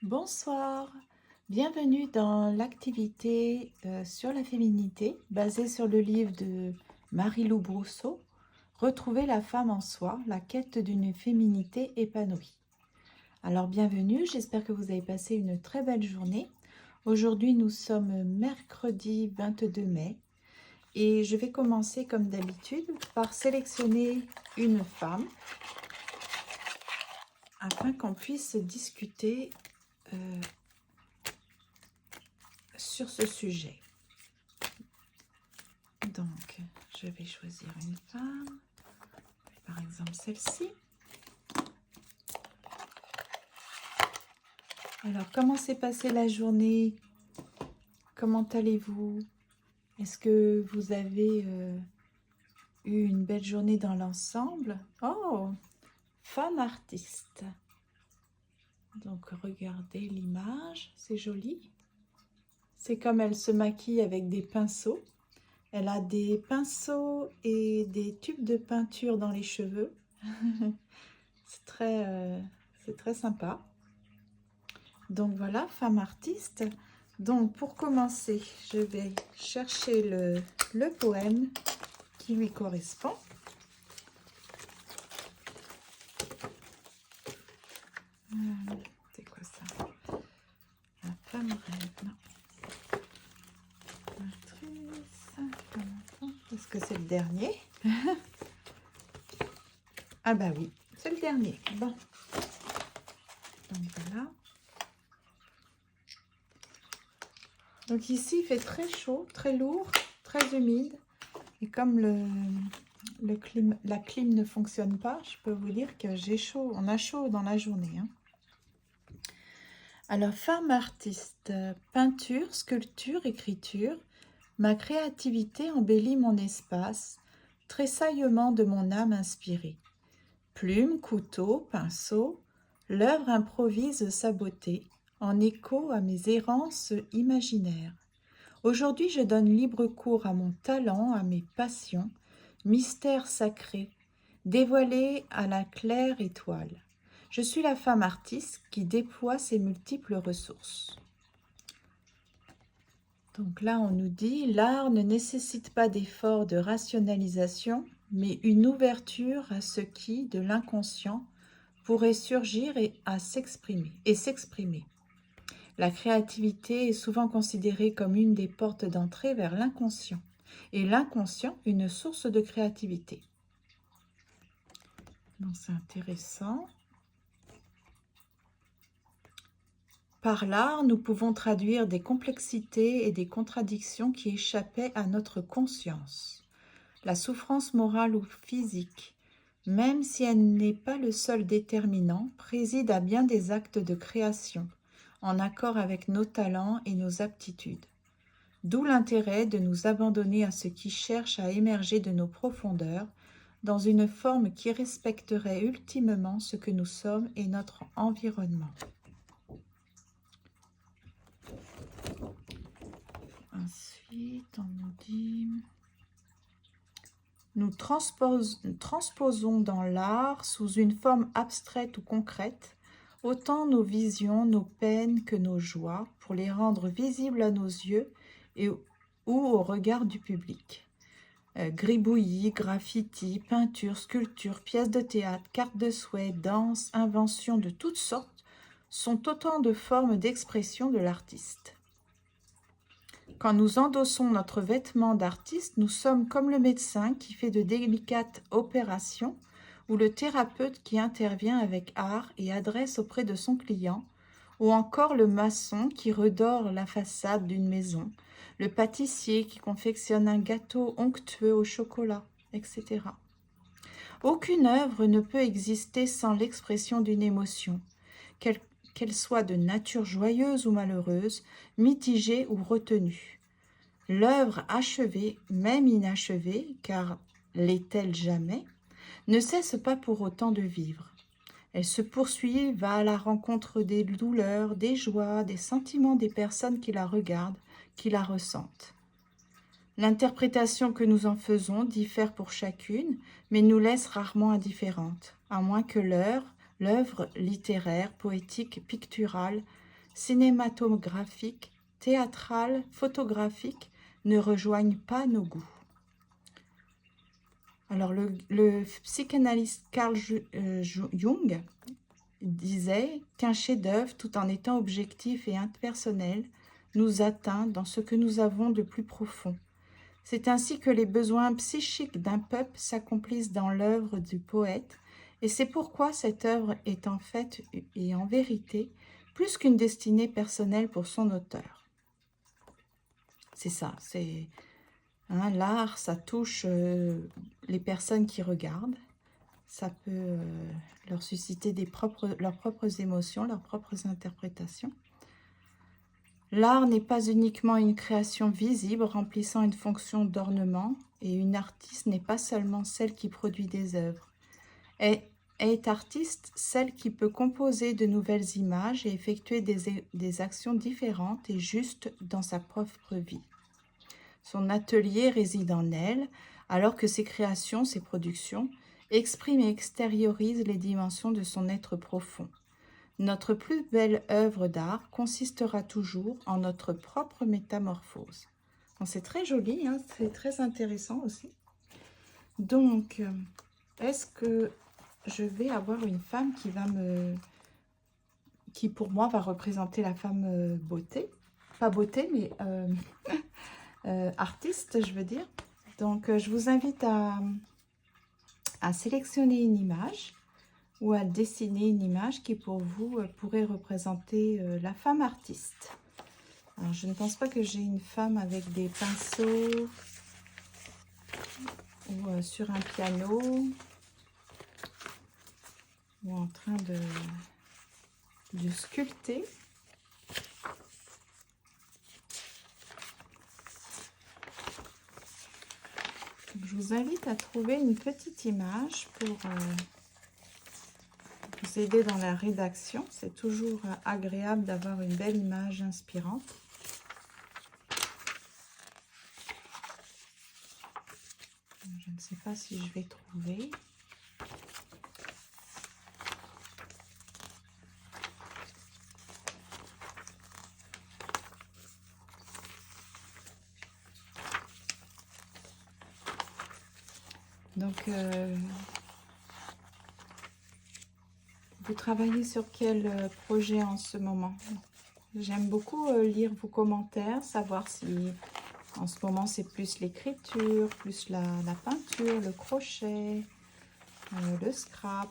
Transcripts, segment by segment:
Bonsoir, bienvenue dans l'activité sur la féminité basée sur le livre de Marie-Lou Brousseau, Retrouver la femme en soi, la quête d'une féminité épanouie. Alors bienvenue, j'espère que vous avez passé une très belle journée. Aujourd'hui nous sommes mercredi 22 mai et je vais commencer comme d'habitude par sélectionner une femme afin qu'on puisse discuter sur ce sujet. Donc, je vais choisir une femme, par exemple celle-ci. Alors, comment s'est passée la journée? Comment allez-vous? Est-ce que vous avez eu une belle journée dans l'ensemble? Oh, femme artiste. Donc, regardez l'image, c'est joli. C'est comme elle se maquille avec des pinceaux. Elle a des pinceaux et des tubes de peinture dans les cheveux. C'est très sympa. Donc voilà, femme artiste. Donc pour commencer, je vais chercher le poème qui lui correspond. C'est quoi ça? La femme rêve, non. Actrice, femme enfant. Est-ce que c'est le dernier? Ah bah oui, c'est le dernier. Bon. Donc voilà. Donc ici, il fait très chaud, très lourd, très humide. Et comme la clim ne fonctionne pas, je peux vous dire que j'ai chaud, on a chaud dans la journée. Hein. Alors, femme artiste, peinture, sculpture, écriture, ma créativité embellit mon espace, tressaillement de mon âme inspirée. Plume, couteau, pinceau, l'œuvre improvise sa beauté, en écho à mes errances imaginaires. Aujourd'hui, je donne libre cours à mon talent, à mes passions, mystère sacré, dévoilé à la claire étoile. Je suis la femme artiste qui déploie ses multiples ressources. Donc là, on nous dit, l'art ne nécessite pas d'effort de rationalisation, mais une ouverture à ce qui, de l'inconscient, pourrait surgir et s'exprimer. La créativité est souvent considérée comme une des portes d'entrée vers l'inconscient, et l'inconscient une source de créativité. Donc c'est intéressant. Par l'art, nous pouvons traduire des complexités et des contradictions qui échappaient à notre conscience. La souffrance morale ou physique, même si elle n'est pas le seul déterminant, préside à bien des actes de création, en accord avec nos talents et nos aptitudes. D'où l'intérêt de nous abandonner à ce qui cherche à émerger de nos profondeurs, dans une forme qui respecterait ultimement ce que nous sommes et notre environnement. Ensuite, on nous dit... Nous transposons dans l'art, sous une forme abstraite ou concrète, autant nos visions, nos peines que nos joies, pour les rendre visibles à nos yeux ou au regard du public. Gribouillis, graffitis, peintures, sculptures, pièces de théâtre, cartes de souhait, danse, inventions de toutes sortes sont autant de formes d'expression de l'artiste. Quand nous endossons notre vêtement d'artiste, nous sommes comme le médecin qui fait de délicates opérations ou le thérapeute qui intervient avec art et adresse auprès de son client, ou encore le maçon qui redore la façade d'une maison, le pâtissier qui confectionne un gâteau onctueux au chocolat, etc. Aucune œuvre ne peut exister sans l'expression d'une émotion, qu'elle soit de nature joyeuse ou malheureuse, mitigée ou retenue. L'œuvre achevée, même inachevée, car l'est-elle jamais, ne cesse pas pour autant de vivre. Elle se poursuit, va à la rencontre des douleurs, des joies, des sentiments des personnes qui la regardent, qui la ressentent. L'interprétation que nous en faisons diffère pour chacune, mais nous laisse rarement indifférentes, à moins que l'œuvre littéraire, poétique, picturale, cinématographiques, théâtrales, photographiques ne rejoignent pas nos goûts. Alors, le psychanalyste Carl Jung disait qu'un chef-d'œuvre, tout en étant objectif et impersonnel, nous atteint dans ce que nous avons de plus profond. C'est ainsi que les besoins psychiques d'un peuple s'accomplissent dans l'œuvre du poète, et c'est pourquoi cette œuvre est en fait et en vérité plus qu'une destinée personnelle pour son auteur. C'est ça, c'est l'art, ça touche les personnes qui regardent, ça peut leur susciter leurs propres émotions, leurs propres interprétations. L'art n'est pas uniquement une création visible remplissant une fonction d'ornement, et une artiste n'est pas seulement celle qui produit des œuvres. Est artiste celle qui peut composer de nouvelles images et effectuer des actions différentes et justes dans sa propre vie. Son atelier réside en elle, alors que ses créations, ses productions, expriment et extériorisent les dimensions de son être profond. Notre plus belle œuvre d'art consistera toujours en notre propre métamorphose. C'est très joli, hein, c'est très intéressant aussi. Donc, est-ce que je vais avoir une femme qui pour moi va représenter la femme beauté, pas beauté, mais artiste, je veux dire. Donc, je vous invite à sélectionner une image ou à dessiner une image qui pour vous pourrait représenter la femme artiste. Alors, je ne pense pas que j'ai une femme avec des pinceaux ou sur un piano ou en train de sculpter. Donc, je vous invite à trouver une petite image pour vous aider dans la rédaction. C'est toujours agréable d'avoir une belle image inspirante. Je ne sais pas si je vais trouver. Donc, vous travaillez sur quel projet en ce moment? J'aime beaucoup lire vos commentaires, savoir si en ce moment c'est plus l'écriture, plus la peinture, le crochet, le scrap.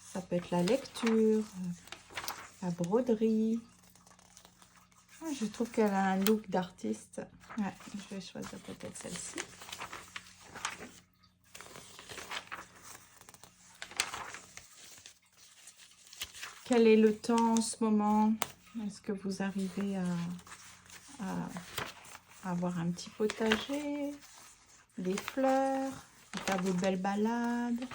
Ça peut être la lecture, la broderie. Je trouve qu'elle a un look d'artiste. Ouais, je vais choisir peut-être celle-ci. Quel est le temps en ce moment? Est-ce que vous arrivez à avoir un petit potager, des fleurs, à faire de belles balades?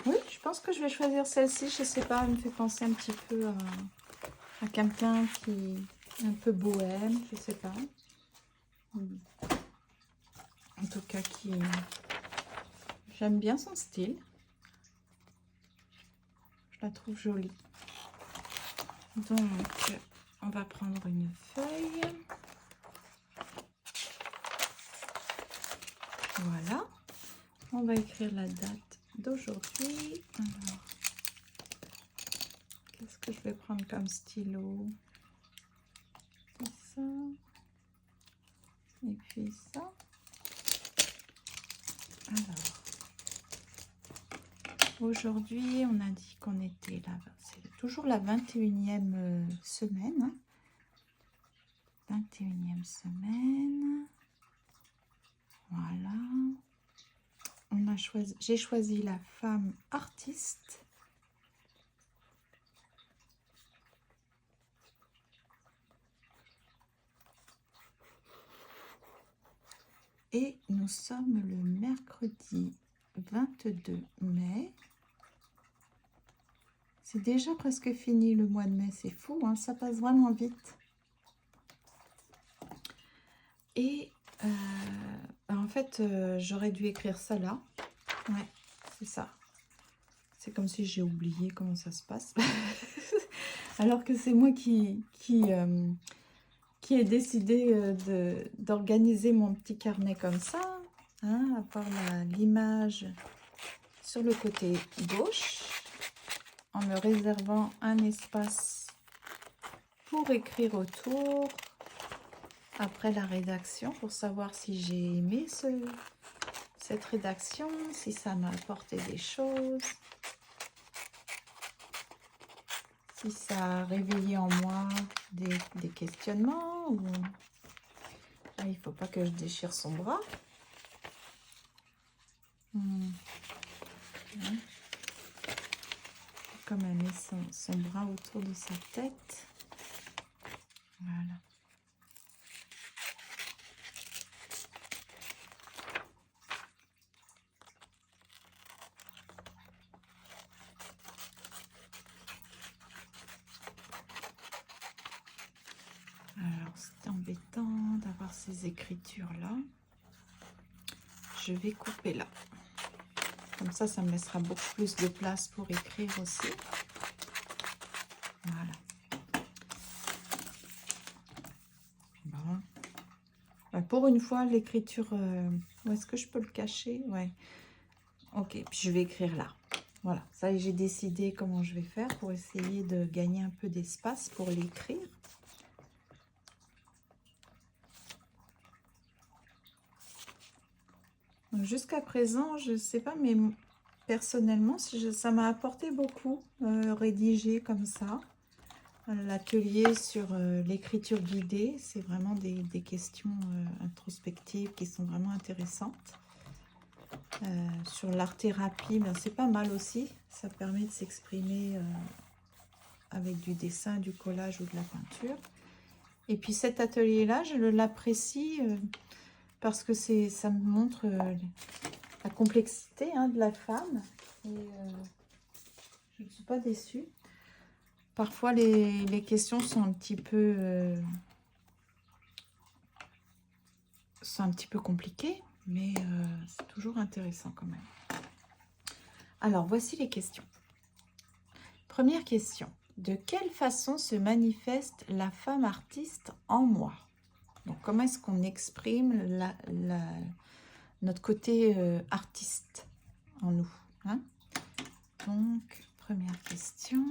Oui, je pense que je vais choisir celle-ci. Je ne sais pas, elle me fait penser un petit peu à quelqu'un qui est un peu bohème, je ne sais pas. En tout cas, j'aime bien son style. Je la trouve jolie. Donc, on va prendre une feuille. Voilà. On va écrire la date d'aujourd'hui. Alors, qu'est-ce que je vais prendre comme stylo? Ça. Et puis ça. Alors, aujourd'hui, on a dit qu'on était là. C'est toujours la 21e semaine. 21e semaine. Voilà. J'ai choisi la femme artiste. Et nous sommes le mercredi 22 mai. C'est déjà presque fini le mois de mai, c'est fou, hein, ça passe vraiment vite. Et en fait, j'aurais dû écrire ça là. Ouais, c'est ça. C'est comme si j'ai oublié comment ça se passe. Alors que c'est moi qui ai décidé d'organiser mon petit carnet comme ça. Hein, avoir l'image sur le côté gauche, en me réservant un espace pour écrire autour, après la rédaction, pour savoir si j'ai aimé cette rédaction, si ça m'a apporté des choses, si ça a réveillé en moi des questionnements. Ou... Ah, il ne faut pas que je déchire son bras. Comme elle met son bras autour de sa tête. Voilà. Alors, c'est embêtant d'avoir ces écritures-là. Je vais couper là. Comme ça me laissera beaucoup plus de place pour écrire aussi. Voilà. Bon. Pour une fois, l'écriture... où est-ce que je peux le cacher? Ouais. Ok, puis je vais écrire là. Voilà, ça j'ai décidé comment je vais faire pour essayer de gagner un peu d'espace pour l'écrire. Jusqu'à présent, je ne sais pas, mais personnellement, ça m'a apporté beaucoup, rédiger comme ça. L'atelier sur l'écriture guidée, c'est vraiment des questions introspectives qui sont vraiment intéressantes. Sur l'art-thérapie, ben, c'est pas mal aussi. Ça permet de s'exprimer avec du dessin, du collage ou de la peinture. Et puis cet atelier-là, je l'apprécie parce que ça me montre la complexité de la femme. Et je ne suis pas déçue. Parfois, les questions sont un petit peu compliquées, mais c'est toujours intéressant quand même. Alors, voici les questions. Première question. De quelle façon se manifeste la femme artiste en moi? Donc, comment est-ce qu'on exprime notre côté artiste en nous, hein? Donc, première question.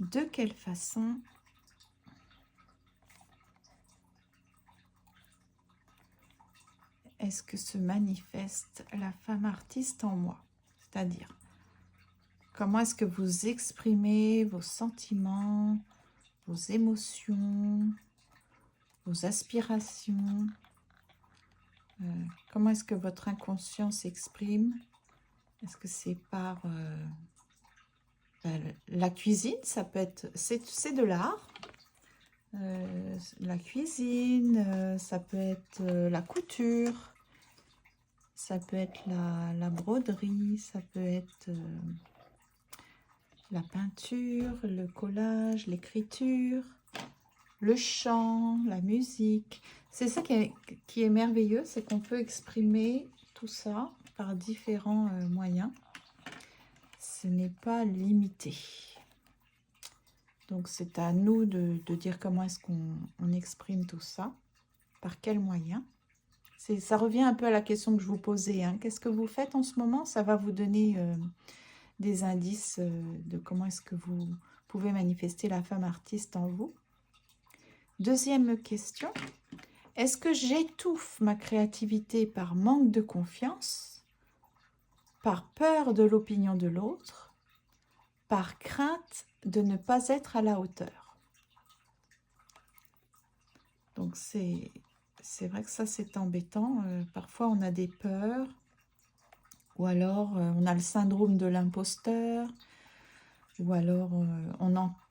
De quelle façon est-ce que se manifeste la femme artiste en moi? C'est-à-dire, comment est-ce que vous exprimez vos sentiments, vos émotions, vos aspirations? Comment est-ce que votre inconscient s'exprime? Est-ce que c'est par la cuisine? Ça peut être, c'est de l'art. La cuisine, ça peut être la couture, ça peut être la broderie, ça peut être la peinture, le collage, l'écriture, le chant, la musique. C'est ça qui est merveilleux, c'est qu'on peut exprimer tout ça par différents moyens. Ce n'est pas limité. Donc c'est à nous de dire comment est-ce qu'on exprime tout ça, par quels moyens. Ça revient un peu à la question que je vous posais. Hein. Qu'est-ce que vous faites en ce moment? Ça va vous donner des indices de comment est-ce que vous pouvez manifester la femme artiste en vous. Deuxième question. Est-ce que j'étouffe ma créativité par manque de confiance, par peur de l'opinion de l'autre, par crainte de ne pas être à la hauteur? Donc c'est vrai que ça c'est embêtant. Parfois on a des peurs, ou alors on a le syndrome de l'imposteur, ou alors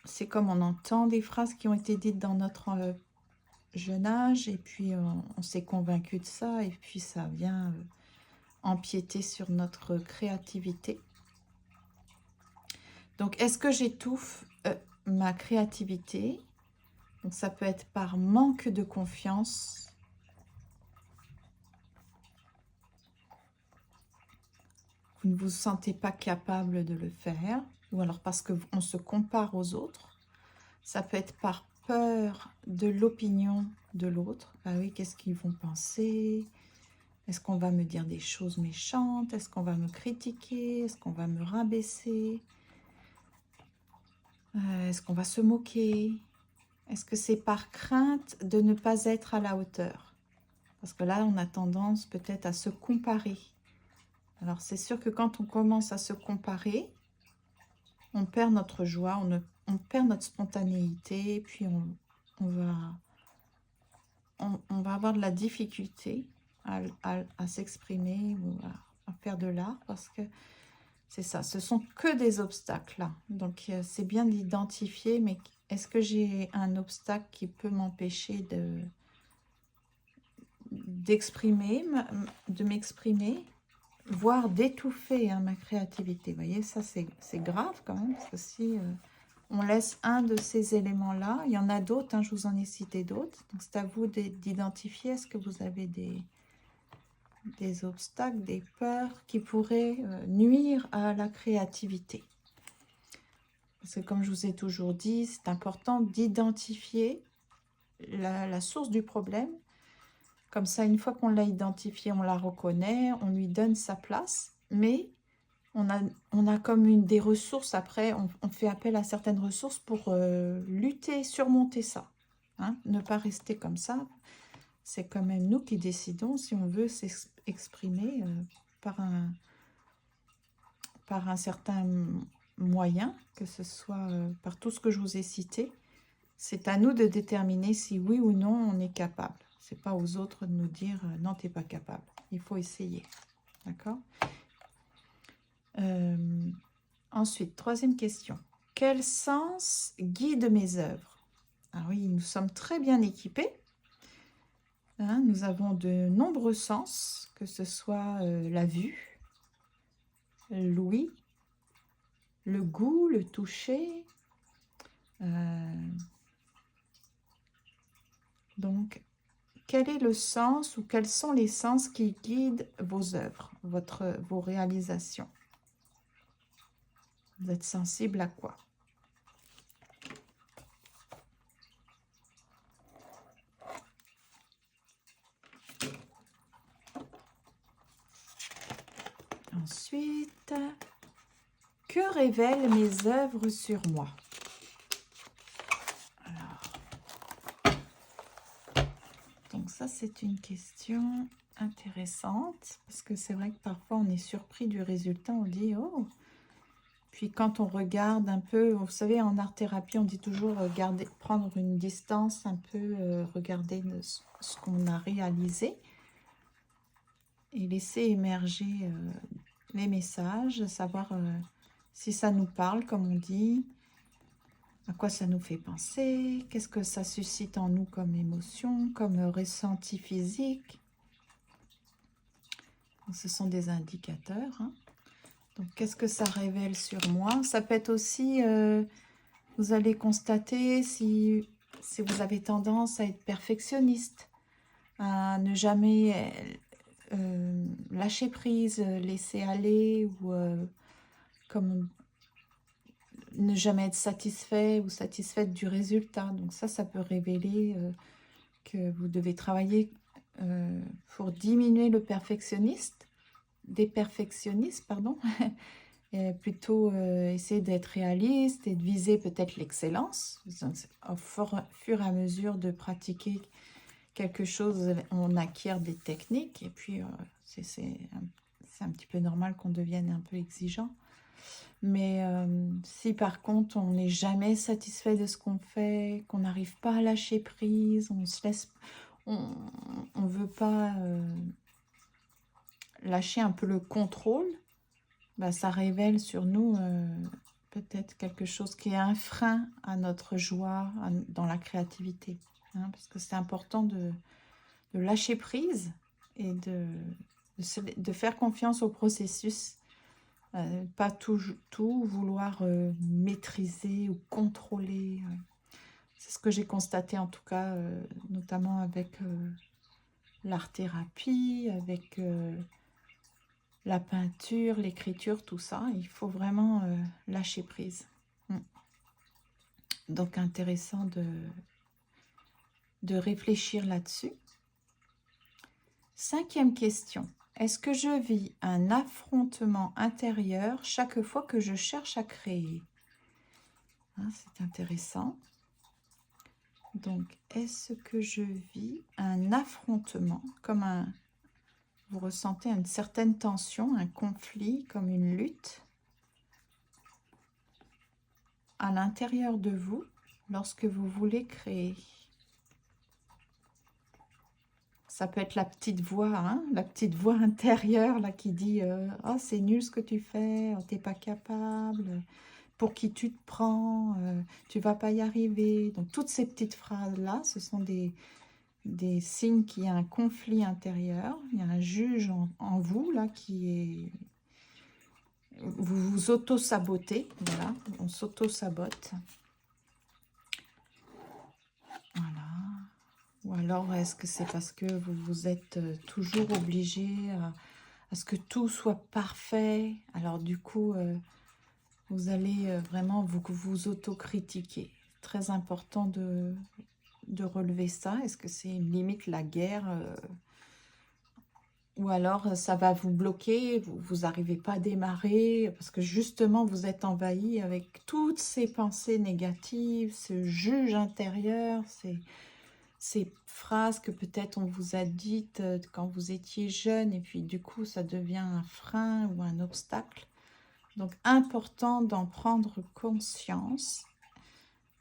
c'est comme on entend des phrases qui ont été dites dans notre jeune âge, et puis on s'est convaincu de ça, et puis ça vient empiéter sur notre créativité. Donc, est-ce que j'étouffe ma créativité? Donc, ça peut être par manque de confiance. vous ne vous sentez pas capable de le faire, ou alors parce qu'on se compare aux autres. Ça peut être par peur de l'opinion de l'autre. Ah oui, qu'est-ce qu'ils vont penser? Est-ce qu'on va me dire des choses méchantes? Est-ce qu'on va me critiquer? Est-ce qu'on va me rabaisser? Est-ce qu'on va se moquer? Est-ce que c'est par crainte de ne pas être à la hauteur? Parce que là, on a tendance peut-être à se comparer. Alors, c'est sûr que quand on commence à se comparer, on perd notre joie, on perd notre spontanéité, puis on va avoir de la difficulté à s'exprimer ou à faire de l'art, parce que c'est ça, ce sont que des obstacles là. Donc, c'est bien d'identifier, mais est-ce que j'ai un obstacle qui peut m'empêcher de m'exprimer, voire d'étouffer ma créativité. Vous voyez, ça c'est grave quand même, parce que si on laisse un de ces éléments-là, il y en a d'autres, je vous en ai cité d'autres, donc c'est à vous d'identifier, est-ce que vous avez des obstacles, des peurs qui pourraient nuire à la créativité. Parce que comme je vous ai toujours dit, c'est important d'identifier la source du problème. Comme ça, une fois qu'on l'a identifié, on la reconnaît, on lui donne sa place, mais on a comme des ressources après, on fait appel à certaines ressources pour lutter, surmonter ça. Ne pas rester comme ça. C'est quand même nous qui décidons si on veut s'exprimer par un certain moyen, que ce soit par tout ce que je vous ai cité. C'est à nous de déterminer si oui ou non on est capable. C'est pas aux autres de nous dire non, t'es pas capable. Il faut essayer. D'accord? Ensuite, troisième question. Quel sens guide mes œuvres? Ah oui, nous sommes très bien équipés. Nous avons de nombreux sens, que ce soit la vue, l'ouïe, le goût, le toucher. Donc, quel est le sens ou quels sont les sens qui guident vos œuvres, vos réalisations? Vous êtes sensible à quoi? Ensuite, que révèlent mes œuvres sur moi? Alors, donc ça, c'est une question intéressante, parce que c'est vrai que parfois on est surpris du résultat, on dit « Oh !» Puis quand on regarde un peu, vous savez, en art-thérapie, on dit toujours prendre une distance, un peu regarder ce qu'on a réalisé et laisser émerger les messages, savoir si ça nous parle, comme on dit, à quoi ça nous fait penser, qu'est-ce que ça suscite en nous comme émotion, comme ressenti physique. Donc, ce sont des indicateurs. Donc, qu'est-ce que ça révèle sur moi? Ça peut être aussi, vous allez constater si vous avez tendance à être perfectionniste, à ne jamais lâcher prise, laisser aller, ou comme ne jamais être satisfait ou satisfaite du résultat. Donc ça peut révéler que vous devez travailler pour diminuer le des perfectionnistes, pardon, et plutôt essayer d'être réaliste et de viser peut-être l'excellence. Au fur et à mesure de pratiquer quelque chose, on acquiert des techniques, et puis c'est un petit peu normal qu'on devienne un peu exigeant. Mais si par contre on n'est jamais satisfait de ce qu'on fait, qu'on n'arrive pas à lâcher prise, on veut pas lâcher un peu le contrôle, ça révèle sur nous peut-être quelque chose qui est un frein à notre joie dans la créativité. Parce que c'est important de lâcher prise et de faire confiance au processus. Pas tout vouloir maîtriser ou contrôler. C'est ce que j'ai constaté en tout cas, notamment avec l'art-thérapie, avec la peinture, l'écriture, tout ça. Il faut vraiment lâcher prise. Donc intéressant de réfléchir là-dessus. 5e question. Est-ce que je vis un affrontement intérieur chaque fois que je cherche à créer? Hein, c'est intéressant. Donc, est-ce que je vis un affrontement, vous ressentez une certaine tension, un conflit, comme une lutte à l'intérieur de vous lorsque vous voulez créer? Ça peut être la petite voix, hein, la petite voix intérieure là, qui dit oh, c'est nul ce que tu fais, oh, t'es pas capable, pour qui tu te prends, tu vas pas y arriver. Donc toutes ces petites phrases-là, ce sont des signes qu'il y a un conflit intérieur, il y a un juge en vous là qui est... Vous vous auto-sabotez, voilà, on s'auto-sabote. Voilà. Ou alors, est-ce que c'est parce que vous vous êtes toujours obligé à ce que tout soit parfait? Alors du coup, vous allez vraiment vous autocritiquer. Très important de relever ça. Est-ce que c'est limite la guerre ou alors ça va vous bloquer, vous n'arrivez pas à démarrer parce que justement vous êtes envahi avec toutes ces pensées négatives, ce juge intérieur, ces phrases que peut-être on vous a dites quand vous étiez jeune et puis du coup ça devient un frein ou un obstacle. Donc important d'en prendre conscience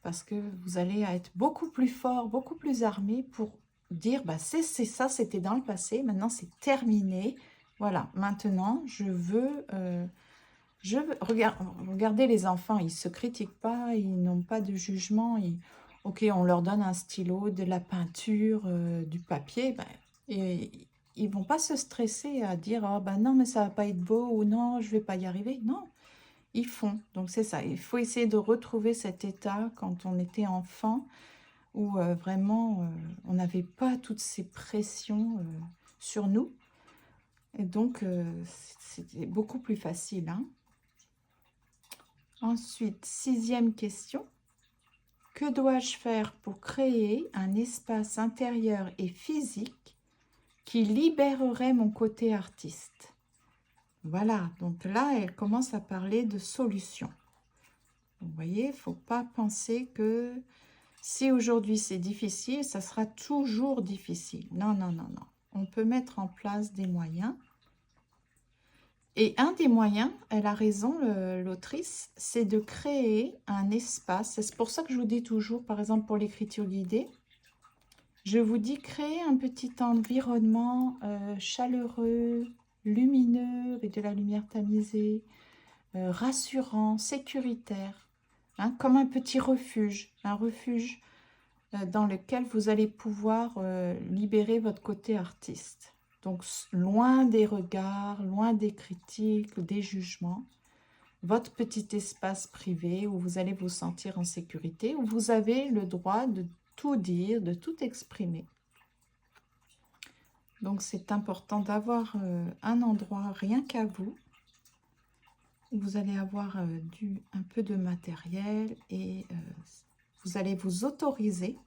parce que vous allez être beaucoup plus fort, beaucoup plus armé pour dire bah c'est ça, c'était dans le passé, maintenant c'est terminé. Voilà, maintenant regardez les enfants, ils ne se critiquent pas, ils n'ont pas de jugement. Ok, on leur donne un stylo, de la peinture, du papier, ben, et ils ne vont pas se stresser à dire oh, ben non, mais ça ne va pas être beau ou non, je ne vais pas y arriver. Non, ils font. Donc c'est ça, il faut essayer de retrouver cet état quand on était enfant où vraiment on n'avait pas toutes ces pressions sur nous. Et donc c'était beaucoup plus facile, hein. Ensuite, 6e question. Que dois-je faire pour créer un espace intérieur et physique qui libérerait mon côté artiste? Voilà, donc là, elle commence à parler de solutions. Vous voyez, il ne faut pas penser que si aujourd'hui c'est difficile, ça sera toujours difficile. Non, non, non, non. On peut mettre en place des moyens. Et un des moyens, elle a raison, l'autrice, c'est de créer un espace. C'est pour ça que je vous dis toujours, par exemple pour l'écriture guidée, je vous dis créer un petit environnement chaleureux, lumineux, avec de la lumière tamisée, rassurant, sécuritaire, hein, comme un petit refuge, un refuge dans lequel vous allez pouvoir libérer votre côté artiste. Donc, loin des regards, loin des critiques, des jugements, votre petit espace privé où vous allez vous sentir en sécurité, où vous avez le droit de tout dire, de tout exprimer. Donc, c'est important d'avoir un endroit rien qu'à vous, où vous allez avoir un peu de matériel et vous allez vous autoriser,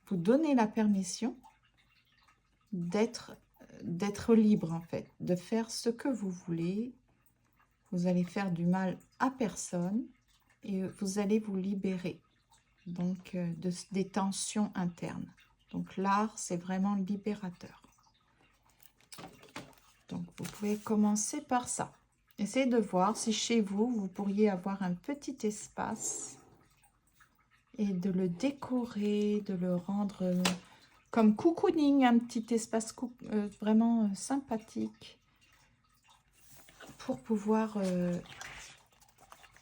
vous donner la permission d'être libre en fait, de faire ce que vous voulez. Vous allez faire du mal à personne et vous allez vous libérer donc des tensions internes. Donc l'art, c'est vraiment libérateur. Donc vous pouvez commencer par ça. Essayez de voir si chez vous, vous pourriez avoir un petit espace et de le décorer, de le rendre comme cocooning, un petit espace vraiment sympathique pour pouvoir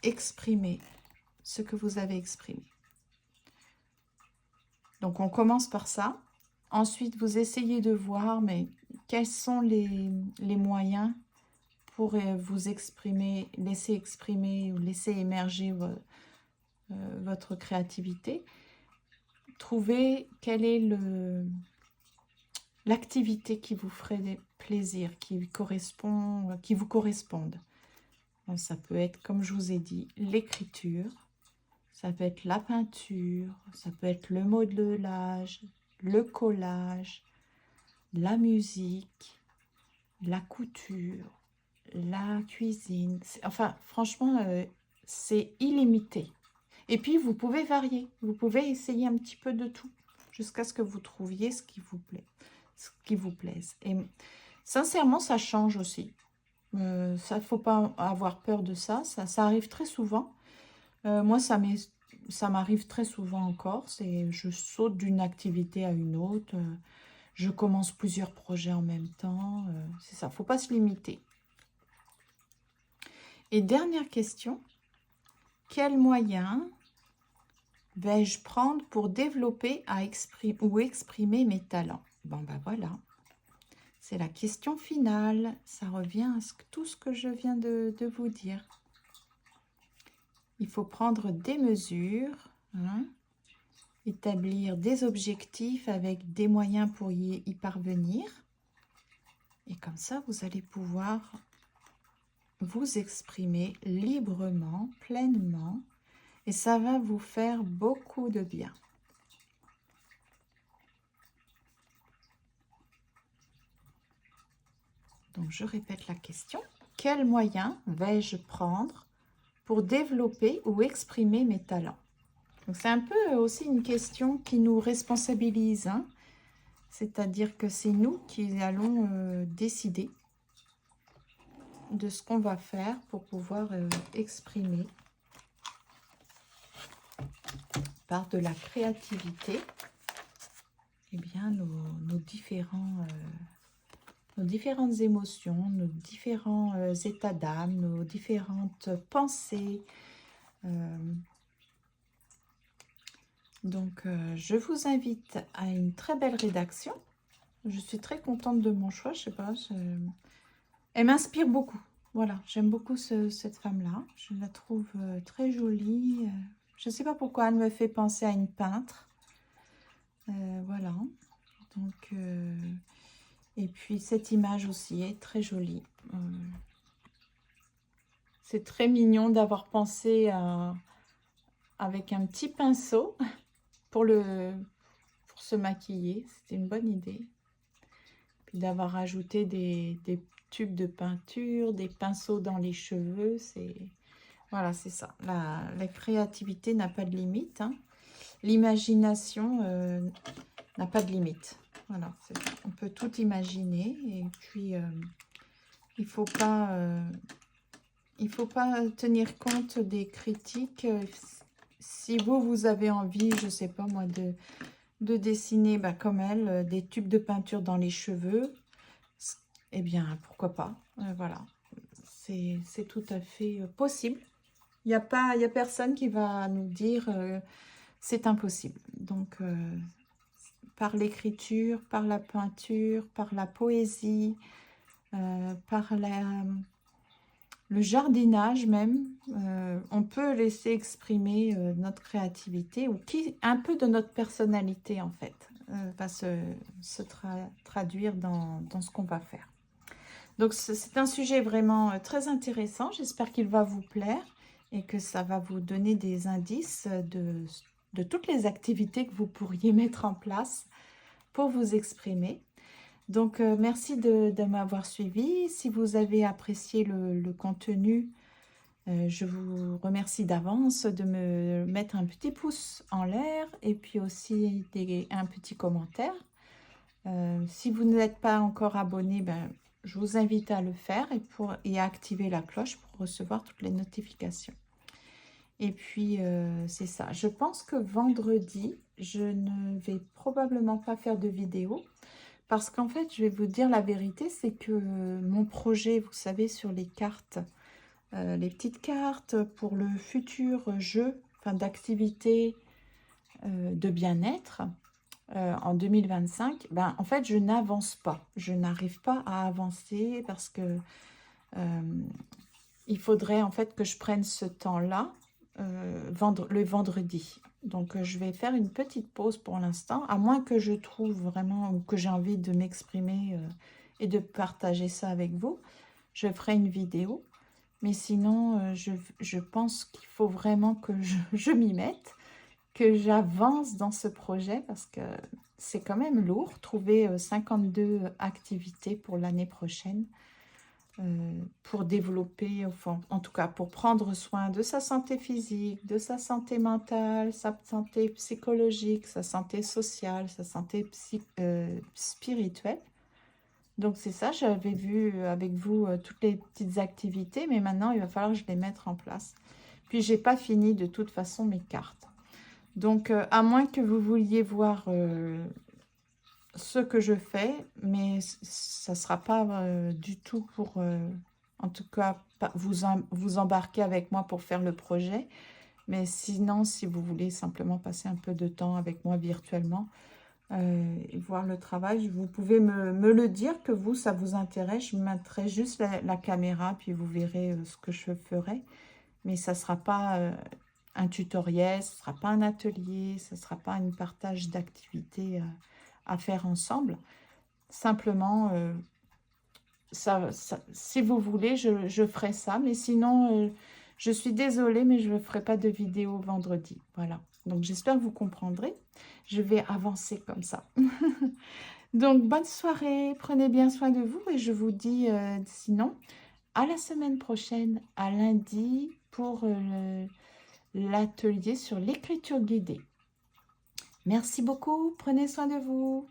exprimer ce que vous avez exprimé. Donc on commence par ça. Ensuite, vous essayez de voir mais quels sont les moyens pour vous exprimer, laisser exprimer ou laisser émerger votre créativité. Trouvez quel est l'activité qui vous ferait plaisir, qui vous corresponde. Donc, ça peut être, comme je vous ai dit, l'écriture, ça peut être la peinture, ça peut être le modelage, le collage, la musique, la couture, la cuisine. Enfin, franchement, c'est illimité. Et puis, vous pouvez varier. Vous pouvez essayer un petit peu de tout jusqu'à ce que vous trouviez ce qui vous plaît, ce qui vous plaise. Et sincèrement, ça change aussi. Ça, faut pas avoir peur de ça. Ça arrive très souvent. Moi, ça m'arrive très souvent encore. Je saute d'une activité à une autre. Je commence plusieurs projets en même temps. C'est ça, faut pas se limiter. Et dernière question. Quels moyens vais-je prendre pour développer ou exprimer mes talents? Bon, ben voilà. C'est la question finale. Ça revient à tout ce que je viens de vous dire. Il faut prendre des mesures, hein, établir des objectifs avec des moyens pour y parvenir. Et comme ça, vous allez pouvoir vous exprimer librement, pleinement. Et ça va vous faire beaucoup de bien. Donc, je répète la question. Quels moyens vais-je prendre pour développer ou exprimer mes talents? Donc, c'est un peu aussi une question qui nous responsabilise, hein. C'est-à-dire que c'est nous qui allons décider de ce qu'on va faire pour pouvoir exprimer par de la créativité eh bien, nos différentes émotions, nos différents états d'âme, nos différentes pensées. Donc, je vous invite à une très belle rédaction. Je suis très contente de mon choix. Je sais pas, elle m'inspire beaucoup. Voilà, j'aime beaucoup cette femme-là. Je la trouve très jolie. Je ne sais pas pourquoi elle me fait penser à une peintre. Voilà. Donc, et puis cette image aussi est très jolie. C'est très mignon d'avoir pensé avec un petit pinceau pour se maquiller. C'était une bonne idée. Puis d'avoir ajouté des tubes de peinture, des pinceaux dans les cheveux. Voilà, c'est ça. La créativité n'a pas de limite, hein. L'imagination n'a pas de limite. Voilà, on peut tout imaginer. Et puis, il faut pas tenir compte des critiques. Si vous avez envie, je sais pas moi, de dessiner comme elle, des tubes de peinture dans les cheveux, eh bien, pourquoi pas. Voilà, c'est tout à fait possible. Il n'y a personne qui va nous dire c'est impossible. Donc, par l'écriture, par la peinture, par la poésie, par le jardinage même, on peut laisser exprimer notre créativité ou un peu de notre personnalité en fait, va se traduire dans ce qu'on va faire. Donc c'est un sujet vraiment très intéressant, j'espère qu'il va vous plaire et que ça va vous donner des indices de toutes les activités que vous pourriez mettre en place pour vous exprimer. Donc, merci de m'avoir suivi. Si vous avez apprécié le contenu, je vous remercie d'avance de me mettre un petit pouce en l'air et puis aussi un petit commentaire. Si vous n'êtes pas encore abonné, je vous invite à le faire et à activer la cloche pour recevoir toutes les notifications. Et puis, c'est ça. Je pense que vendredi, je ne vais probablement pas faire de vidéo. Parce qu'en fait, je vais vous dire la vérité, c'est que mon projet, vous savez, sur les cartes, les petites cartes pour le futur jeu, d'activité de bien-être en 2025, en fait, je n'avance pas. Je n'arrive pas à avancer parce que il faudrait en fait que je prenne ce temps-là le vendredi. Donc, je vais faire une petite pause pour l'instant, à moins que je trouve vraiment, ou que j'ai envie de m'exprimer et de partager ça avec vous. Je ferai une vidéo. Mais sinon, je pense qu'il faut vraiment que je m'y mette, que j'avance dans ce projet parce que c'est quand même lourd. Trouver 52 activités pour l'année prochaine pour développer, enfin, en tout cas pour prendre soin de sa santé physique, de sa santé mentale, sa santé psychologique, sa santé sociale, sa santé spirituelle. Donc c'est ça, j'avais vu avec vous toutes les petites activités, mais maintenant il va falloir que je les mette en place. Puis j'ai pas fini de toute façon mes cartes. Donc à moins que vous vouliez voir ce que je fais, mais ça ne sera pas du tout pour, en tout cas, vous embarquer avec moi pour faire le projet. Mais sinon, si vous voulez simplement passer un peu de temps avec moi virtuellement, et voir le travail, vous pouvez me le dire que vous, ça vous intéresse. Je mettrai juste la caméra, puis vous verrez ce que je ferai. Mais ça ne sera pas un tutoriel, ce ne sera pas un atelier, ce ne sera pas un partage d'activités à faire ensemble. Simplement, si vous voulez, je ferai ça. Mais sinon, je suis désolée, mais je ne ferai pas de vidéo vendredi. Voilà. Donc, j'espère que vous comprendrez. Je vais avancer comme ça. Donc, bonne soirée. Prenez bien soin de vous. Et je vous dis, sinon, à la semaine prochaine, à lundi, pour l'atelier sur l'écriture guidée. Merci beaucoup. Prenez soin de vous.